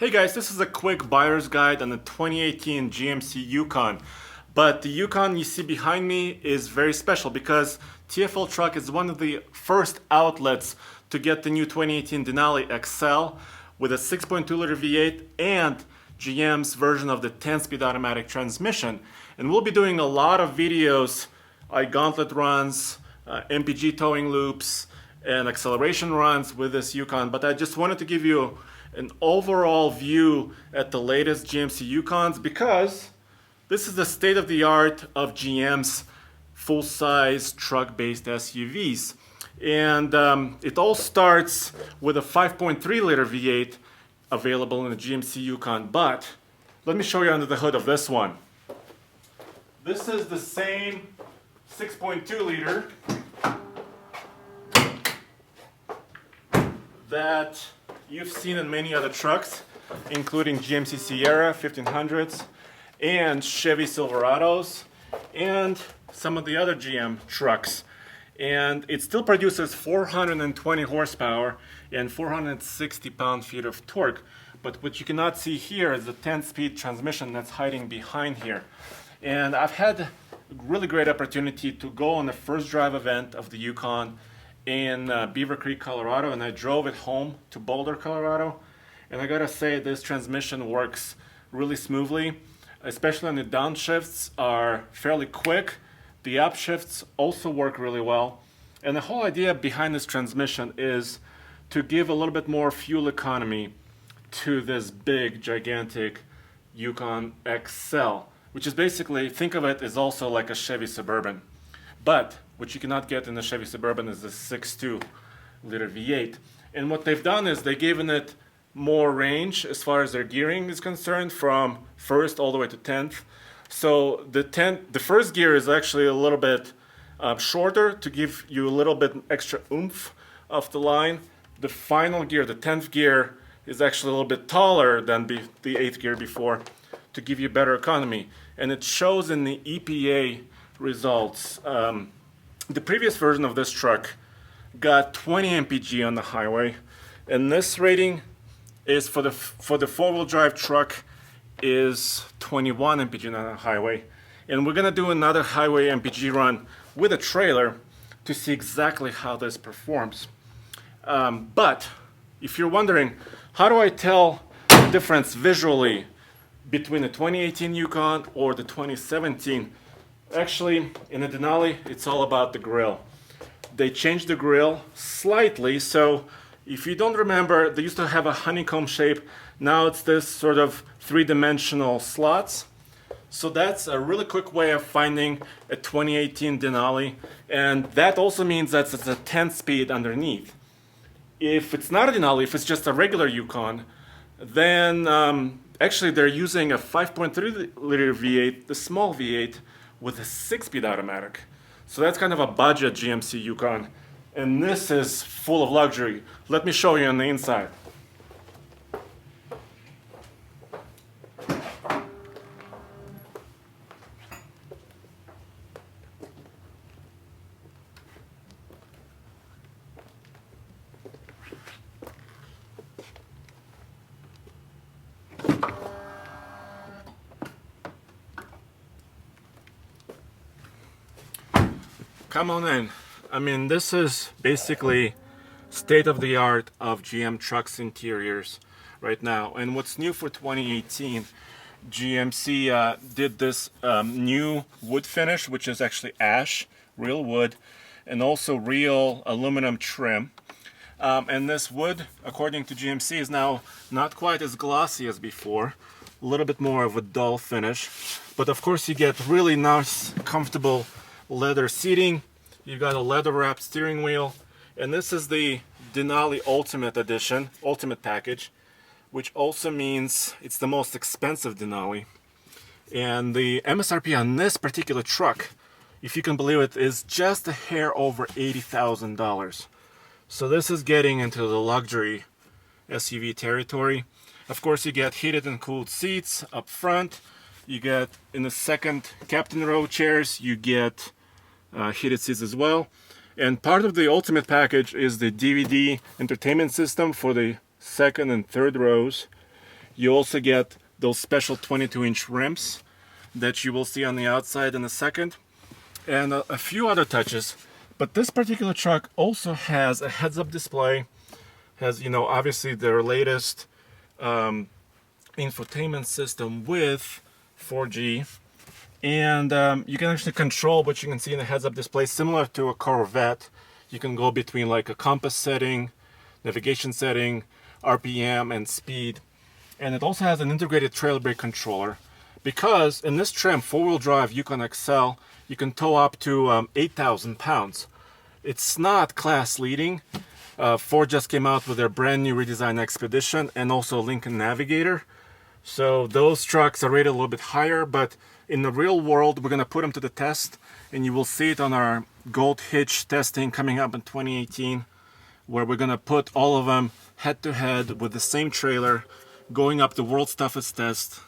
Hey guys, this is a quick buyer's guide on the 2018 GMC Yukon. But the Yukon you see behind me is very special because TFL Truck is one of the first outlets to get the new 2018 Denali XL with a 6.2 liter V8 and GM's version of the 10-speed automatic transmission. And we'll be doing a lot of videos, like gauntlet runs, MPG towing loops, and acceleration runs with this Yukon. But I just wanted to give you an overall view at the latest GMC Yukons because this is the state of the art of GM's full-size truck-based SUVs. And it all starts with a 5.3 liter V8 available in the GMC Yukon. But let me show you under the hood of this one. This is the same 6.2 liter that you've seen in many other trucks, including GMC Sierra 1500s and Chevy Silverados and some of the other GM trucks. And it still produces 420 horsepower and 460 pound-feet of torque. But what you cannot see here is the 10-speed transmission that's hiding behind here. And I've had a really great opportunity to go on the first drive event of the Yukon in Beaver Creek, Colorado, and I drove it home to Boulder, Colorado. And I gotta say, this transmission works really smoothly, especially when the downshifts are fairly quick. The upshifts also work really well. And the whole idea behind this transmission is to give a little bit more fuel economy to this big, gigantic Yukon XL, which is basically, think of it as also like a Chevy Suburban. But what you cannot get in the Chevy Suburban is the 6.2 liter V8. And what they've done is they've given it more range as far as their gearing is concerned, from first all the way to 10th. So the first gear is actually a little bit shorter to give you a little bit extra oomph off the line. The final gear, the 10th gear, is actually a little bit taller than the 8th gear before to give you better economy. And it shows in the EPA results. The previous version of this truck got 20 mpg on the highway, and this rating is for the four-wheel drive truck is 21 mpg on the highway. And we're gonna do another highway mpg run with a trailer to see exactly how this performs. But if you're wondering, how do I tell the difference visually between the 2018 Yukon or the 2017? Actually, in the Denali, it's all about the grille. They changed the grille slightly, so if you don't remember, they used to have a honeycomb shape. Now it's this sort of three-dimensional slots. So that's a really quick way of finding a 2018 Denali, and that also means that it's a 10-speed underneath. If it's not a Denali, if it's just a regular Yukon, then actually they're using a 5.3 liter V8, the small V8, with a 6-speed automatic. So that's kind of a budget GMC Yukon. And this is full of luxury. Let me show you on the inside. Come on in. I mean, this is basically state-of-the-art of GM trucks interiors right now. And what's new for 2018, GMC did this new wood finish, which is actually ash, real wood, and also real aluminum trim. And this wood, according to GMC, is now not quite as glossy as before, a little bit more of a dull finish. But of course you get really nice, comfortable leather seating. You've got a leather wrapped steering wheel, and this is the Denali Ultimate Edition, Ultimate Package, which also means it's the most expensive Denali. And the MSRP on this particular truck, if you can believe it, is just a hair over $80,000. So this is getting into the luxury SUV territory. Of course, you get heated and cooled seats up front. You get, in the second captain row chairs, you get heated seats as well. And part of the Ultimate Package is the DVD entertainment system for the second and third rows. You also get those special 22-inch rims that you will see on the outside in a second, and a few other touches. But this particular truck also has a heads-up display, has, you know, obviously their latest infotainment system with 4G, and you can actually control what you can see in the heads-up display, similar to a Corvette. You can go between like a compass setting, navigation setting, RPM, and speed. And it also has an integrated trail brake controller, because in this trim, four-wheel drive Yukon XL, you can tow up to 8,000 pounds. It's not class leading. Ford just came out with their brand new redesigned Expedition and also Lincoln Navigator. So those trucks are rated a little bit higher, but in the real world, we're going to put them to the test, and you will see it on our Gold Hitch testing coming up in 2018, where we're going to put all of them head to head with the same trailer, going up the world's toughest test,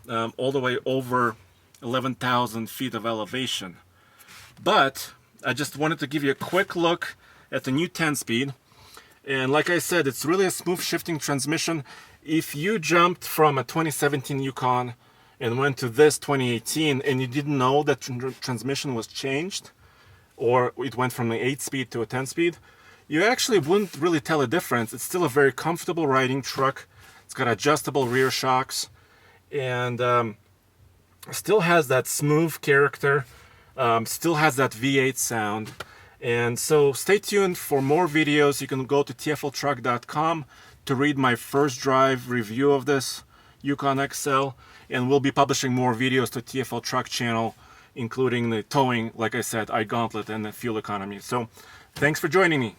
all the way over 11,000 feet of elevation. But I just wanted to give you a quick look at the new 10-speed. And like I said, it's really a smooth shifting transmission. If you jumped from a 2017 Yukon and went to this 2018 and you didn't know that transmission was changed, or it went from an 8-speed to a 10-speed, you actually wouldn't really tell a difference. It's still a very comfortable riding truck. It's got adjustable rear shocks, and still has that smooth character, still has that V8 sound. And so stay tuned for more videos. You can go to tfltruck.com to read my first drive review of this Yukon XL, and we'll be publishing more videos to TFL Truck channel, including the towing, like I said, iGauntlet, and the fuel economy. So thanks for joining me.